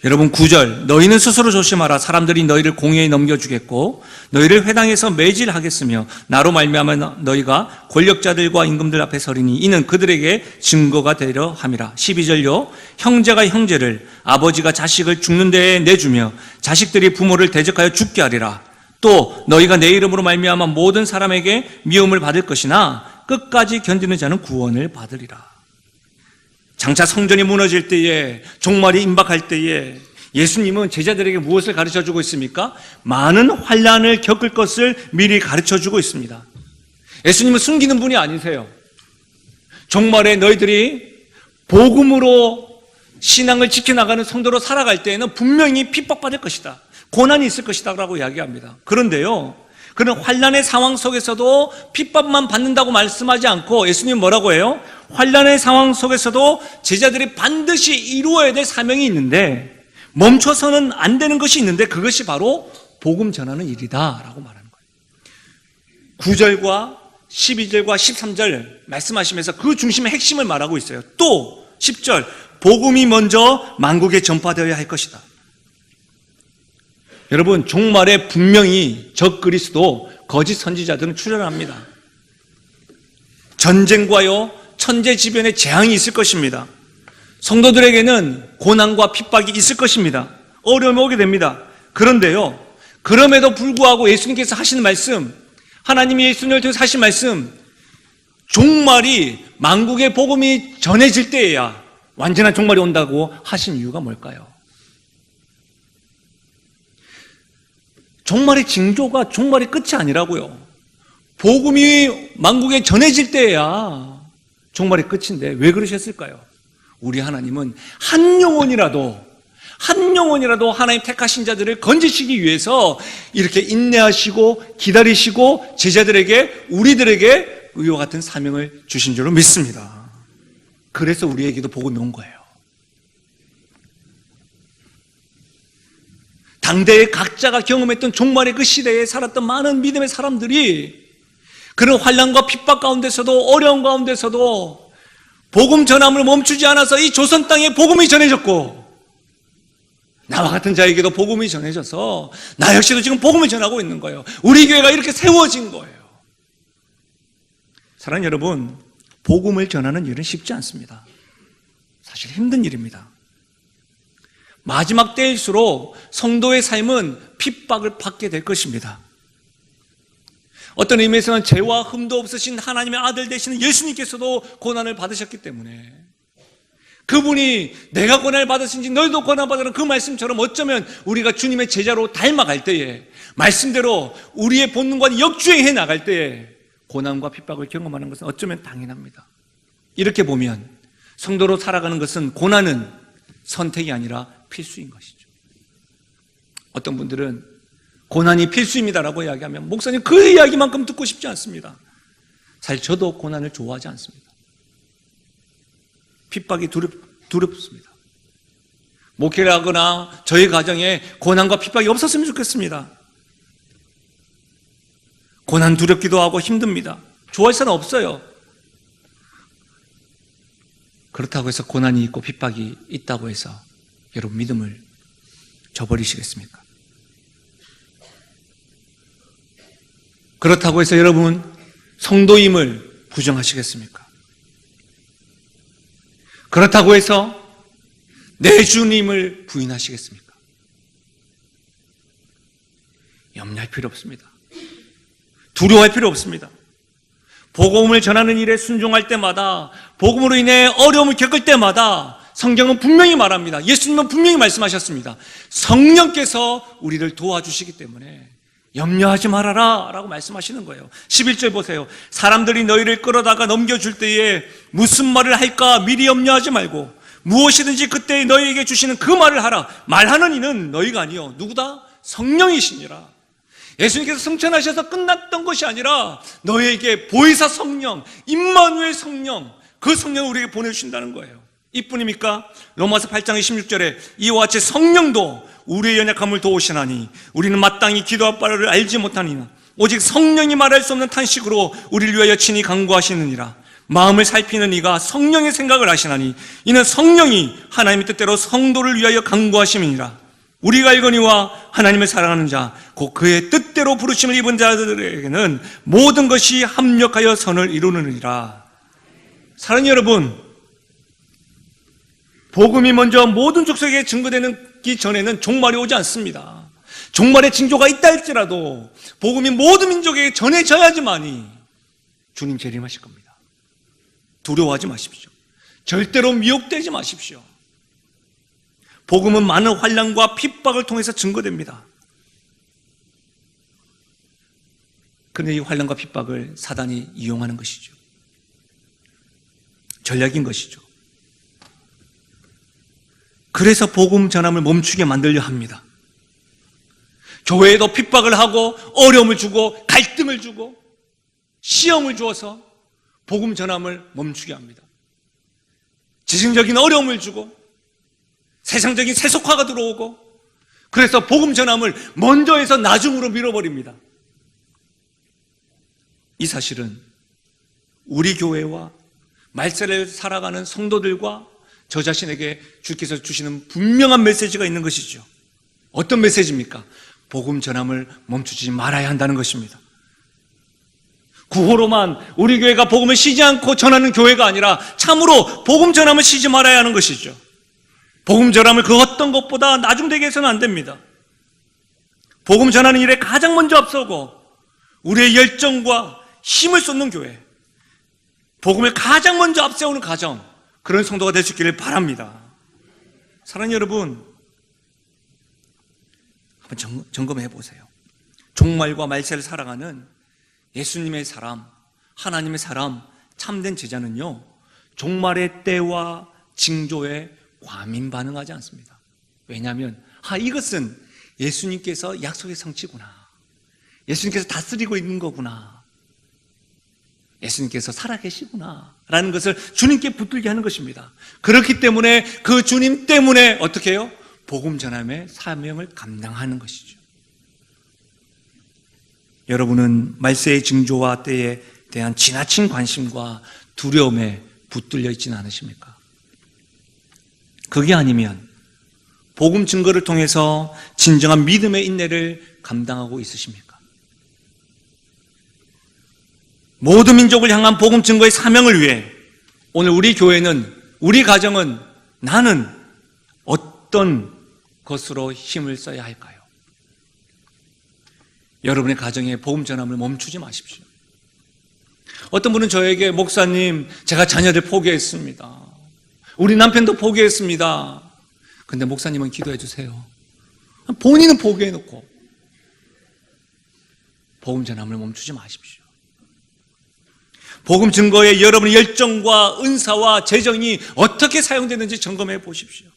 [SPEAKER 1] 여러분 9절, 너희는 스스로 조심하라. 사람들이 너희를 공회에 넘겨주겠고 너희를 회당에서 매질하겠으며 나로 말미암아 너희가 권력자들과 임금들 앞에 서리니 이는 그들에게 증거가 되려 함이라. 12절요, 형제가 형제를, 아버지가 자식을 죽는 데에 내주며 자식들이 부모를 대적하여 죽게 하리라. 또 너희가 내 이름으로 말미암아 모든 사람에게 미움을 받을 것이나 끝까지 견디는 자는 구원을 받으리라. 장차 성전이 무너질 때에, 종말이 임박할 때에 예수님은 제자들에게 무엇을 가르쳐주고 있습니까? 많은 환난을 겪을 것을 미리 가르쳐주고 있습니다. 예수님은 숨기는 분이 아니세요. 종말에 너희들이 복음으로 신앙을 지켜나가는 성도로 살아갈 때에는 분명히 핍박받을 것이다, 고난이 있을 것이다 라고 이야기합니다. 그런데요, 그런 환난의 상황 속에서도 핍박만 받는다고 말씀하지 않고 예수님은 뭐라고 해요? 환난의 상황 속에서도 제자들이 반드시 이루어야 될 사명이 있는데, 멈춰서는 안 되는 것이 있는데, 그것이 바로 복음 전하는 일이다 라고 말하는 거예요. 9절과 12절과 13절 말씀하시면서 그 중심의 핵심을 말하고 있어요. 또 10절, 복음이 먼저 만국에 전파되어야 할 것이다. 여러분, 종말에 분명히 적그리스도, 거짓 선지자들은 출현합니다. 전쟁과요, 천재지변의 재앙이 있을 것입니다. 성도들에게는 고난과 핍박이 있을 것입니다. 어려움이 오게 됩니다. 그런데요, 그럼에도 불구하고 예수님께서 하시는 말씀, 하나님이 예수님을 통해서 하신 말씀, 종말이 만국의 복음이 전해질 때에야 완전한 종말이 온다고 하신 이유가 뭘까요? 종말의 징조가 종말의 끝이 아니라고요. 복음이 만국에 전해질 때야 종말의 끝인데 왜 그러셨을까요? 우리 하나님은 한 영혼이라도 하나님 택하신 자들을 건지시기 위해서 이렇게 인내하시고 기다리시고 제자들에게, 우리들에게 이와 같은 사명을 주신 줄로 믿습니다. 그래서 우리에게도 복음이 온 거예요. 당대의 각자가 경험했던 종말의 그 시대에 살았던 많은 믿음의 사람들이 그런 환난과 핍박 가운데서도, 어려움 가운데서도 복음 전함을 멈추지 않아서 이 조선 땅에 복음이 전해졌고, 나와 같은 자에게도 복음이 전해져서 나 역시도 지금 복음을 전하고 있는 거예요. 우리 교회가 이렇게 세워진 거예요. 사랑하는 여러분, 복음을 전하는 일은 쉽지 않습니다. 사실 힘든 일입니다. 마지막 때일수록 성도의 삶은 핍박을 받게 될 것입니다. 어떤 의미에서는 죄와 흠도 없으신 하나님의 아들 되시는 예수님께서도 고난을 받으셨기 때문에, 그분이 내가 고난을 받으신지 너희도 고난 받으라는 그 말씀처럼 어쩌면 우리가 주님의 제자로 닮아갈 때에, 말씀대로 우리의 본능과 역주행해 나갈 때에 고난과 핍박을 경험하는 것은 어쩌면 당연합니다. 이렇게 보면 성도로 살아가는 것은, 고난은 선택이 아니라 필수인 것이죠. 어떤 분들은 고난이 필수입니다라고 이야기하면, 목사님 그 이야기만큼 듣고 싶지 않습니다. 사실 저도 고난을 좋아하지 않습니다. 핍박이 두렵습니다. 목회를 하거나 저희 가정에 고난과 핍박이 없었으면 좋겠습니다. 고난 두렵기도 하고 힘듭니다. 좋아할 사람 없어요. 그렇다고 해서 고난이 있고 핍박이 있다고 해서 여러분 믿음을 저버리시겠습니까? 그렇다고 해서 여러분 성도임을 부정하시겠습니까? 그렇다고 해서 내 주님을 부인하시겠습니까? 염려할 필요 없습니다. 두려워할 필요 없습니다. 복음을 전하는 일에 순종할 때마다, 복음으로 인해 어려움을 겪을 때마다 성경은 분명히 말합니다. 예수님은 분명히 말씀하셨습니다. 성령께서 우리를 도와주시기 때문에 염려하지 말아라 라고 말씀하시는 거예요. 11절 보세요. 사람들이 너희를 끌어다가 넘겨줄 때에 무슨 말을 할까 미리 염려하지 말고 무엇이든지 그때 너희에게 주시는 그 말을 하라. 말하는 이는 너희가 아니요 누구다? 성령이시니라. 예수님께서 승천하셔서 끝났던 것이 아니라 너희에게 보혜사 성령, 임마누엘 성령, 그 성령을 우리에게 보내주신다는 거예요. 이뿐입니까? 로마서 8장 26절에 이와 같이 성령도 우리의 연약함을 도우시나니 우리는 마땅히 기도할 바를 알지 못하니나 오직 성령이 말할 수 없는 탄식으로 우리를 위하여 친히 간구하시느니라. 마음을 살피는 이가 성령의 생각을 하시나니 이는 성령이 하나님의 뜻대로 성도를 위하여 강구하심이니라. 우리가 알거니와 하나님을 사랑하는 자 곧 그의 뜻대로 부르심을 입은 자들에게는 모든 것이 합력하여 선을 이루느니라. 사랑하는 여러분, 복음이 먼저 모든 족속에게 증거되기 전에는 종말이 오지 않습니다. 종말의 징조가 있다 할지라도 복음이 모든 민족에게 전해져야지만이 주님 재림하실 겁니다. 두려워하지 마십시오. 절대로 미혹되지 마십시오. 복음은 많은 환난과 핍박을 통해서 증거됩니다. 그런데 이 환난과 핍박을 사단이 이용하는 것이죠. 전략인 것이죠. 그래서 복음 전함을 멈추게 만들려 합니다. 교회에도 핍박을 하고 어려움을 주고 갈등을 주고 시험을 주어서 복음 전함을 멈추게 합니다. 지성적인 어려움을 주고 세상적인 세속화가 들어오고 그래서 복음 전함을 먼저 해서 나중으로 밀어버립니다. 이 사실은 우리 교회와 말세를 살아가는 성도들과 저 자신에게 주께서 주시는 분명한 메시지가 있는 것이죠. 어떤 메시지입니까? 복음 전함을 멈추지 말아야 한다는 것입니다. 구호로만 우리 교회가 복음을 쉬지 않고 전하는 교회가 아니라 참으로 복음 전함을 쉬지 말아야 하는 것이죠. 복음 전함을 그 어떤 것보다 나중되게 해서는 안 됩니다. 복음 전하는 일에 가장 먼저 앞서고 우리의 열정과 힘을 쏟는 교회, 복음을 가장 먼저 앞세우는 가정, 그런 성도가 될 수 있기를 바랍니다. 사랑하는 여러분, 한번 점검해 보세요. 종말과 말세를 살아가는 예수님의 사람, 하나님의 사람, 참된 제자는요, 종말의 때와 징조에 과민 반응하지 않습니다. 왜냐하면 이것은 예수님께서 약속의 성취구나, 예수님께서 다스리고 있는 거구나, 예수님께서 살아계시구나 라는 것을 주님께 붙들게 하는 것입니다. 그렇기 때문에 그 주님 때문에 어떻게 해요? 복음 전함의 사명을 감당하는 것이죠. 여러분은 말세의 징조와 때에 대한 지나친 관심과 두려움에 붙들려 있지는 않으십니까? 그게 아니면 복음 증거를 통해서 진정한 믿음의 인내를 감당하고 있으십니까? 모든 민족을 향한 복음 증거의 사명을 위해 오늘 우리 교회는, 우리 가정은, 나는 어떤 것으로 힘을 써야 할까요? 여러분의 가정에 복음 전함을 멈추지 마십시오. 어떤 분은 저에게, 목사님, 제가 자녀들 포기했습니다. 우리 남편도 포기했습니다. 근데 목사님은 기도해 주세요. 본인은 포기해놓고 복음 전함을 멈추지 마십시오. 복음 증거에 여러분의 열정과 은사와 재정이 어떻게 사용되는지 점검해 보십시오.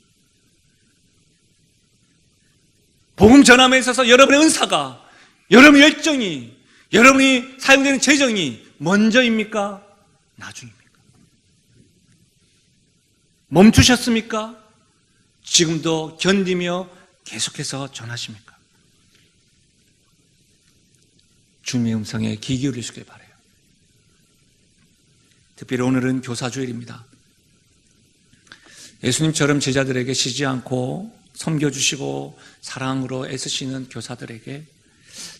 [SPEAKER 1] 복음 전함에 있어서 여러분의 은사가, 여러분의 열정이, 여러분이 사용되는 재정이 먼저입니까? 나중입니까? 멈추셨습니까? 지금도 견디며 계속해서 전하십니까? 주님의 음성에 귀 기울이시길 바라요. 특별히 오늘은 교사주일입니다. 예수님처럼 제자들에게 쉬지 않고 섬겨주시고 사랑으로 애쓰시는 교사들에게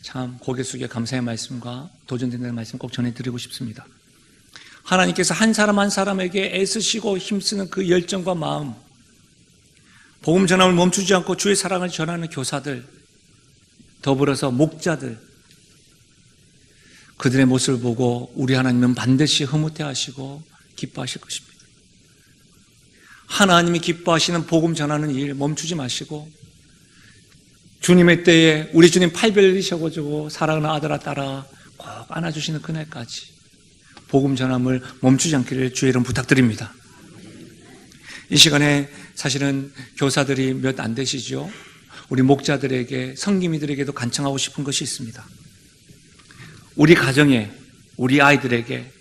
[SPEAKER 1] 참 고개 숙여 감사의 말씀과 도전된다는 말씀 꼭 전해드리고 싶습니다. 하나님께서 한 사람 한 사람에게 애쓰시고 힘쓰는 그 열정과 마음, 복음 전함을 멈추지 않고 주의 사랑을 전하는 교사들, 더불어서 목자들, 그들의 모습을 보고 우리 하나님은 반드시 흐뭇해하시고 기뻐하실 것입니다. 하나님이 기뻐하시는 복음 전하는 일 멈추지 마시고 주님의 때에 우리 주님 팔 벌리셔가지고 사랑하는 아들아 딸아 꼭 안아주시는 그날까지 복음 전함을 멈추지 않기를 주의 이름 부탁드립니다. 이 시간에 사실은 교사들이 몇 안 되시죠? 우리 목자들에게, 성김이들에게도 간청하고 싶은 것이 있습니다. 우리 가정에, 우리 아이들에게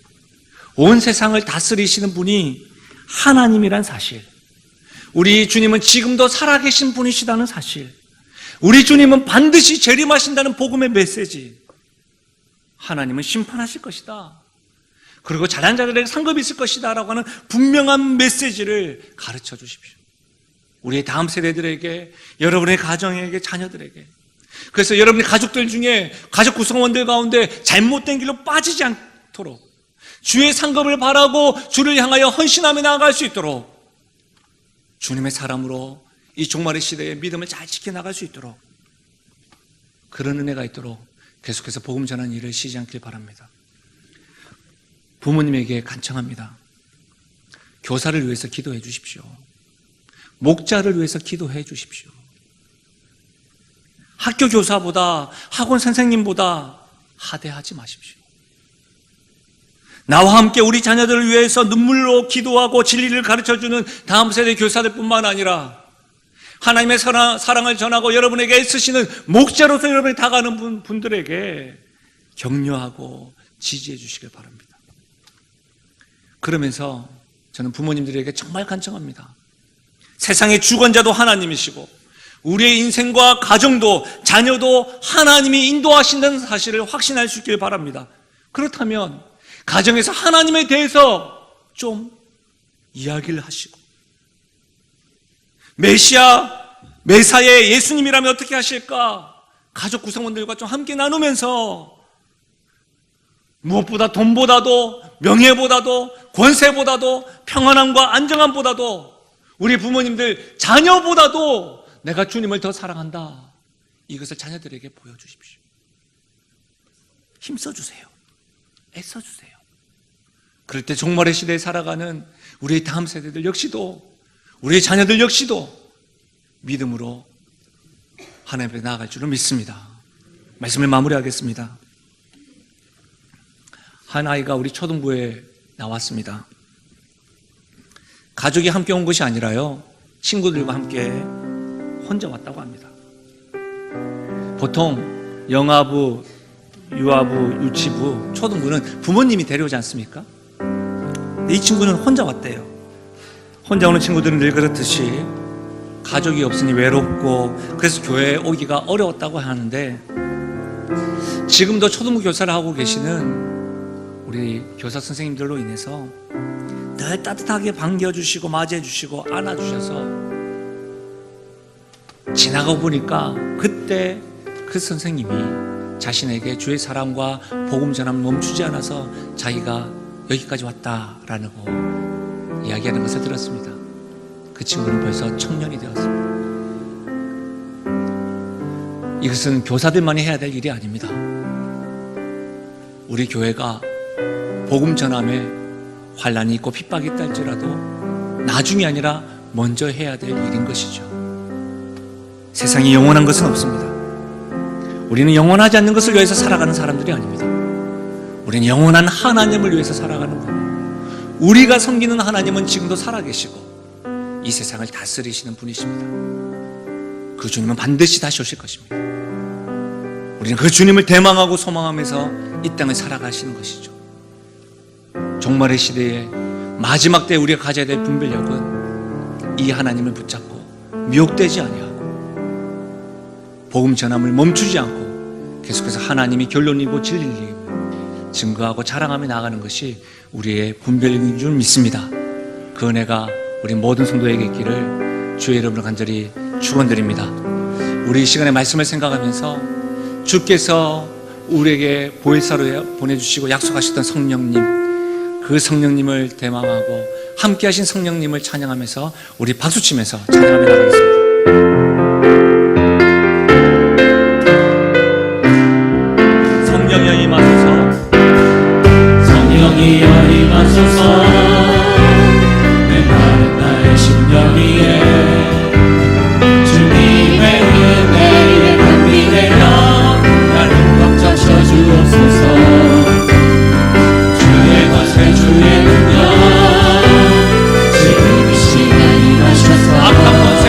[SPEAKER 1] 온 세상을 다스리시는 분이 하나님이란 사실, 우리 주님은 지금도 살아계신 분이시다는 사실, 우리 주님은 반드시 재림하신다는 복음의 메시지, 하나님은 심판하실 것이다, 그리고 잘난 자들에게 상급이 있을 것이다 라고 하는 분명한 메시지를 가르쳐 주십시오. 우리의 다음 세대들에게, 여러분의 가정에게, 자녀들에게. 그래서 여러분의 가족들 중에, 가족 구성원들 가운데 잘못된 길로 빠지지 않도록 주의 상급을 바라고 주를 향하여 헌신하며 나아갈 수 있도록 주님의 사람으로 이 종말의 시대에 믿음을 잘 지켜나갈 수 있도록, 그런 은혜가 있도록 계속해서 복음 전하는 일을 쉬지 않길 바랍니다. 부모님에게 간청합니다. 교사를 위해서 기도해 주십시오. 목자를 위해서 기도해 주십시오. 학교 교사보다, 학원 선생님보다 하대하지 마십시오. 나와 함께 우리 자녀들을 위해서 눈물로 기도하고 진리를 가르쳐주는 다음 세대 교사들 뿐만 아니라 하나님의 사랑을 전하고 여러분에게 애쓰시는 목자로서 여러분이 다가가는 분들에게 격려하고 지지해 주시길 바랍니다. 그러면서 저는 부모님들에게 정말 간청합니다. 세상의 주권자도 하나님이시고 우리의 인생과 가정도, 자녀도 하나님이 인도하신다는 사실을 확신할 수 있길 바랍니다. 그렇다면 가정에서 하나님에 대해서 좀 이야기를 하시고, 메사의 예수님이라면 어떻게 하실까? 가족 구성원들과 좀 함께 나누면서 무엇보다 돈보다도, 명예보다도, 권세보다도, 평안함과 안정함보다도, 우리 부모님들 자녀보다도 내가 주님을 더 사랑한다, 이것을 자녀들에게 보여주십시오. 힘써주세요. 애써주세요. 그럴 때 종말의 시대에 살아가는 우리 다음 세대들 역시도, 우리의 자녀들 역시도 믿음으로 하나님 앞에 나아갈 줄을 믿습니다. 말씀을 마무리하겠습니다. 한 아이가 우리 초등부에 나왔습니다. 가족이 함께 온 것이 아니라요, 친구들과 함께 혼자 왔다고 합니다. 보통 영아부, 유아부, 유치부, 초등부는 부모님이 데려오지 않습니까? 근데 이 친구는 혼자 왔대요. 혼자 오는 친구들은 늘 그렇듯이 가족이 없으니 외롭고 그래서 교회에 오기가 어려웠다고 하는데, 지금도 초등부 교사를 하고 계시는 우리 교사 선생님들로 인해서 늘 따뜻하게 반겨주시고 맞이해주시고 안아주셔서, 지나가 보니까 그때 그 선생님이 자신에게 주의 사랑과 복음 전함을 멈추지 않아서 자기가 여기까지 왔다라는 거 이야기하는 것을 들었습니다. 그 친구는 벌써 청년이 되었습니다. 이것은 교사들만이 해야 될 일이 아닙니다. 우리 교회가 복음 전함에 환난이 있고 핍박이 있다 할지라도 나중이 아니라 먼저 해야 될 일인 것이죠. 세상에 영원한 것은 없습니다. 우리는 영원하지 않는 것을 위해서 살아가는 사람들이 아닙니다. 우리는 영원한 하나님을 위해서 살아가는 겁니다. 우리가 섬기는 하나님은 지금도 살아계시고 이 세상을 다스리시는 분이십니다. 그 주님은 반드시 다시 오실 것입니다. 우리는 그 주님을 대망하고 소망하면서 이 땅을 살아가시는 것이죠. 종말의 시대에 마지막 때 우리가 가져야 될 분별력은 이 하나님을 붙잡고 미혹되지 아니하고 복음 전함을 멈추지 않고 계속해서 하나님이 결론이고 진리임을 증거하고 자랑하며 나아가는 것이 우리의 분별력인 줄 믿습니다. 그 은혜가 우리 모든 성도에게 있기를 주의 이름으로 간절히 축원드립니다. 우리 이 시간에 말씀을 생각하면서 주께서 우리에게 보혜사로 보내주시고 약속하셨던 성령님, 그 성령님을 대망하고 함께 하신 성령님을 찬양하면서 우리 박수치면서 찬양하며 나가겠습니다. 성령이여 임하소서,
[SPEAKER 2] 성령이여 임하소서, 내 마른 나의 심령 위에 주님의 은혜에 감비되며 나를 꽉 잡쳐 주옵소서. 주의 권세 주의 능력 지금 이 시간 임하소서.
[SPEAKER 1] 악한 권세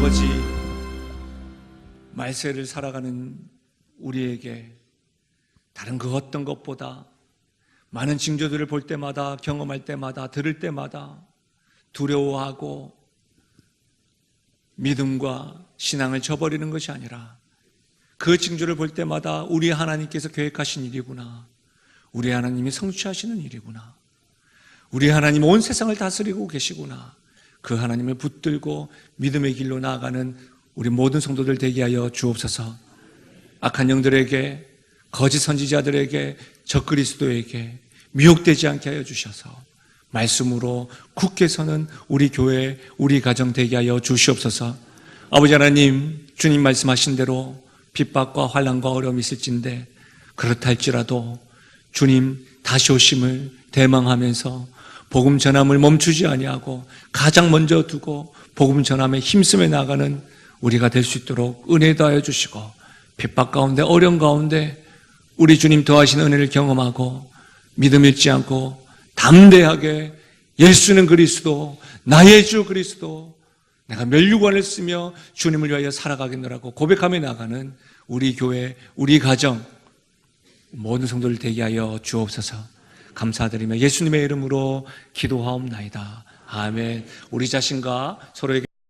[SPEAKER 1] 아버지, 말세를 살아가는 우리에게 다른 그 어떤 것보다 많은 징조들을 볼 때마다, 경험할 때마다, 들을 때마다 두려워하고 믿음과 신앙을 저버리는 것이 아니라 그 징조를 볼 때마다 우리 하나님께서 계획하신 일이구나, 우리 하나님이 성취하시는 일이구나, 우리 하나님 온 세상을 다스리고 계시구나, 그 하나님을 붙들고 믿음의 길로 나아가는 우리 모든 성도들 되게 하여 주옵소서. 악한 영들에게, 거짓 선지자들에게, 적그리스도에게 미혹되지 않게 하여 주셔서 말씀으로 굳게 서는 우리 교회, 우리 가정 되게 하여 주시옵소서. 아버지 하나님, 주님 말씀하신 대로 핍박과 환난과 어려움이 있을진데 그렇다 할지라도 주님 다시 오심을 대망하면서 복음 전함을 멈추지 아니하고 가장 먼저 두고 복음 전함에 힘쓰며 나가는 우리가 될 수 있도록 은혜 더하여 주시고, 핍박 가운데, 어려움 가운데 우리 주님 더하신 은혜를 경험하고 믿음 잃지 않고 담대하게 예수는 그리스도, 나의 주 그리스도, 내가 멸류관을 쓰며 주님을 위하여 살아가겠노라고 고백하며 나가는 우리 교회, 우리 가정 모든 성도를 되게 하여 주옵소서. 감사드리며 예수님의 이름으로 기도하옵나이다. 아멘. 우리 자신과 서로에게